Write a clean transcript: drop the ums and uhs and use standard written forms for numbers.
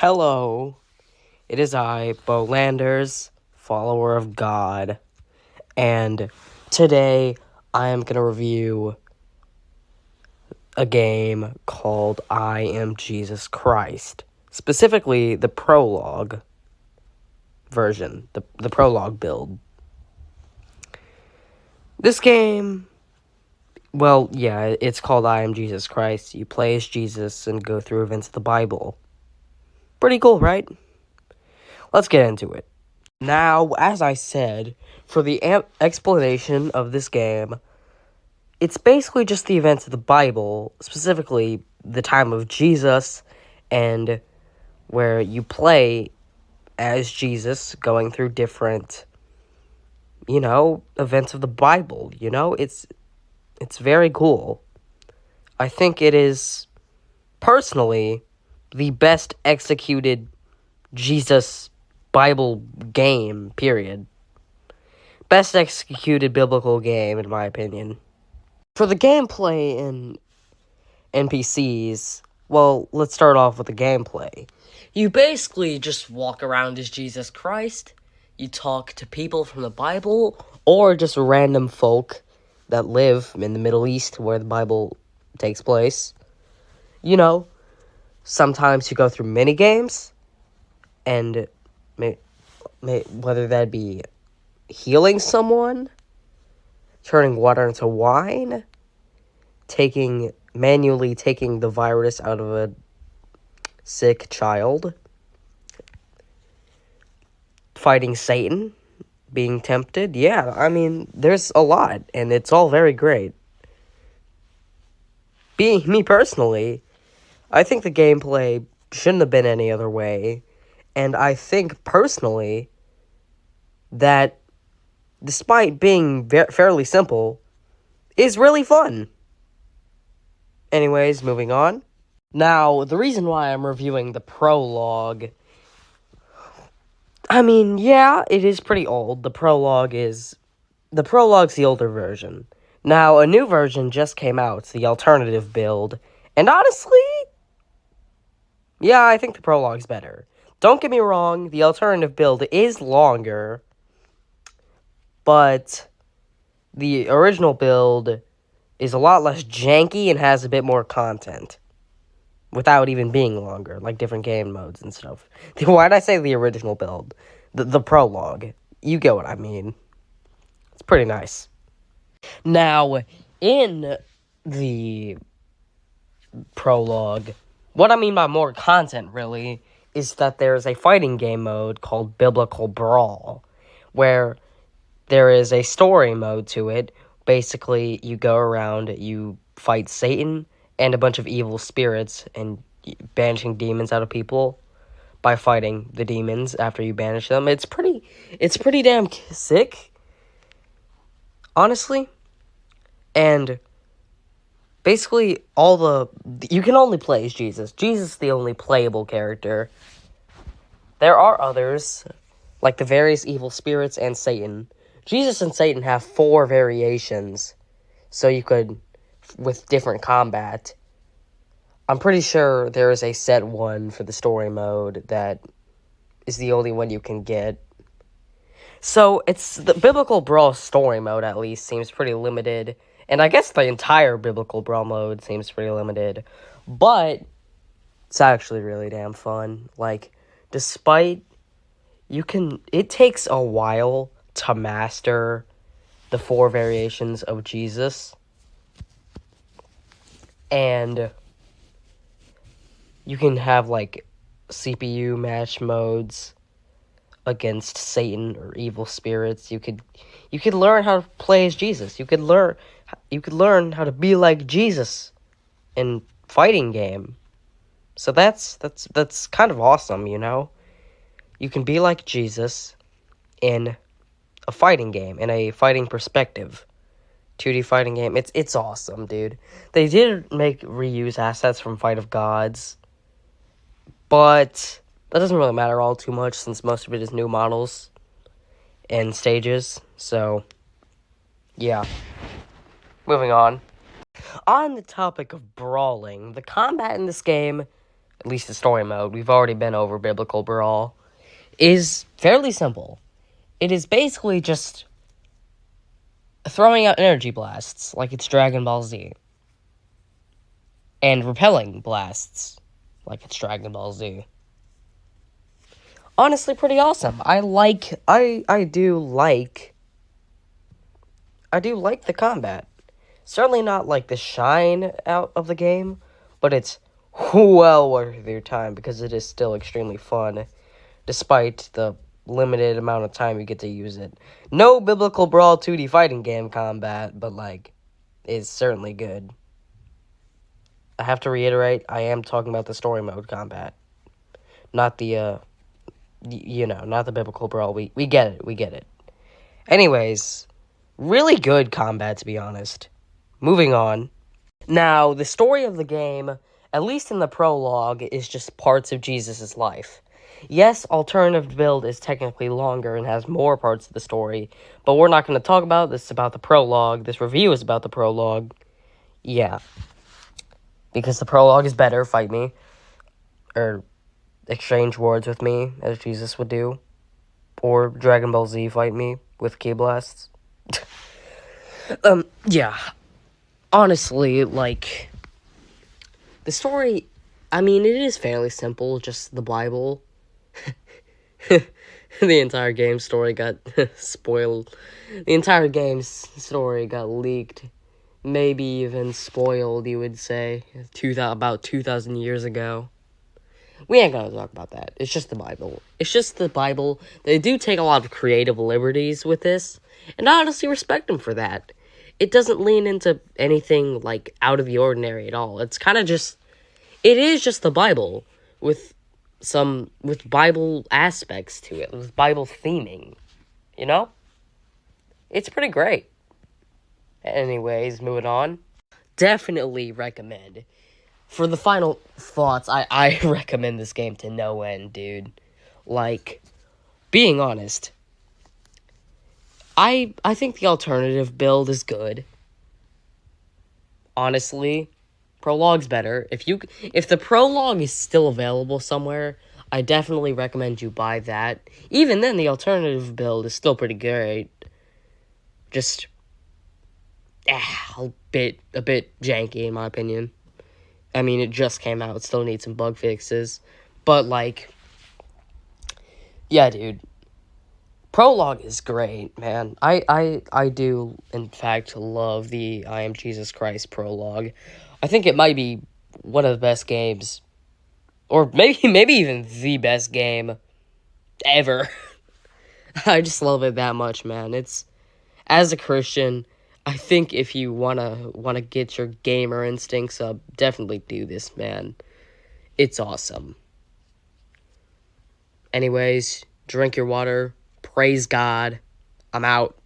Hello, it is I, Bo Landers, follower of God, and today I am going to review a game called I Am Jesus Christ, specifically the Prologue version, the Prologue build. This game, well, yeah, it's called I Am Jesus Christ. You play as Jesus and go through events of the Bible. Pretty cool, right? Let's get into it. Now, as I said, for the explanation of this game, it's basically just the events of the Bible, specifically the time of Jesus, and where you play as Jesus going through different, events of the Bible, It's very cool. I think it is, personally, the best executed Jesus Bible game, period. Best executed biblical game, in my opinion. For the gameplay and NPCs, well, let's start off with the gameplay. You basically just walk around as Jesus Christ. You talk to people from the Bible, or just random folk that live in the Middle East where the Bible takes place. Sometimes you go through mini games, and whether that be healing someone, turning water into wine, manually taking the virus out of a sick child, fighting Satan, being tempted. Yeah, I mean, there's a lot, and it's all very great. Being me personally, I think the gameplay shouldn't have been any other way, and I think personally that despite being fairly simple, is really fun. Anyways, moving on. Now, the reason why I'm reviewing the Prologue, I mean, yeah, it is pretty old. The Prologue's the older version. Now, a new version just came out, it's the alternative build, and honestly, yeah, I think the Prologue's better. Don't get me wrong, the alternative build is longer, but the original build is a lot less janky and has a bit more content. Without even being longer, like different game modes and stuff. Why'd I say the original build? The Prologue. You get what I mean. It's pretty nice. Now, in the Prologue, what I mean by more content, really, is that there's a fighting game mode called Biblical Brawl, where there is a story mode to it. Basically, you go around, you fight Satan and a bunch of evil spirits and banishing demons out of people by fighting the demons after you banish them. It's pretty damn sick, honestly. And basically you can only play as Jesus. Jesus is the only playable character. There are others, like the various evil spirits and Satan. Jesus and Satan have 4 variations, so you could, with different combat. I'm pretty sure there is a set one for the story mode that is the only one you can get. So, it's the Biblical Brawl story mode, at least, seems pretty limited. And I guess the entire Biblical Brawl mode seems pretty limited. But it's actually really damn fun. Like, it takes a while to master the 4 variations of Jesus. And you can have, like, CPU match modes against Satan or evil spirits. You could learn how to play as Jesus. You could learn how to be like Jesus in fighting game. So that's kind of awesome, You can be like Jesus in a fighting game, in a fighting perspective. 2D fighting game. It's awesome, dude. They did reuse assets from Fight of Gods, but that doesn't really matter all too much since most of it is new models and stages. So, yeah. Moving on. On the topic of brawling, the combat in this game, at least the story mode, we've already been over Biblical Brawl, is fairly simple. It is basically just throwing out energy blasts like it's Dragon Ball Z. And repelling blasts like it's Dragon Ball Z. Honestly, pretty awesome. I do like the combat. Certainly not like the shine out of the game, but it's well worth your time because it is still extremely fun, despite the limited amount of time you get to use it. No Biblical Brawl 2D fighting game combat, but like, it's certainly good. I have to reiterate, I am talking about the story mode combat, not the not the Biblical Brawl. We get it. Anyways, really good combat, to be honest. Moving on. Now, the story of the game, at least in the prologue, is just parts of Jesus' life. Yes, alternative build is technically longer and has more parts of the story, but we're not going to talk about this. It's about the prologue. This review is about the prologue. Yeah. Because the prologue is better, fight me. Or exchange words with me, as Jesus would do. Or Dragon Ball Z fight me with Ki blasts. Yeah. Honestly, like, the story, I mean, it is fairly simple, just the Bible. The entire game story got spoiled. The entire game's story got leaked. Maybe even spoiled, you would say, about 2,000 years ago. We ain't gonna talk about that. It's just the Bible. It's just the Bible. They do take a lot of creative liberties with this, and I honestly respect them for that. It doesn't lean into anything, like, out of the ordinary at all. It's kind of just... It is just the Bible, with Bible aspects to it, with Bible theming, you know? It's pretty great. Anyways, moving on. Definitely recommend. For the final thoughts, I recommend this game to no end, dude. Like, being honest, I think the alternative build is good. Honestly, Prologue's better. If the Prologue is still available somewhere, I definitely recommend you buy that. Even then, the alternative build is still pretty great. Just a bit janky in my opinion. I mean, it just came out. It still needs some bug fixes. But, like, yeah, dude. Prologue is great, man. I do, in fact, love the I Am Jesus Christ Prologue. I think it might be one of the best games, or maybe even the best game ever. I just love it that much, man. It's, as a Christian, I think if you wanna get your gamer instincts up, definitely do this, man. It's awesome. Anyways, drink your water. Praise God. I'm out.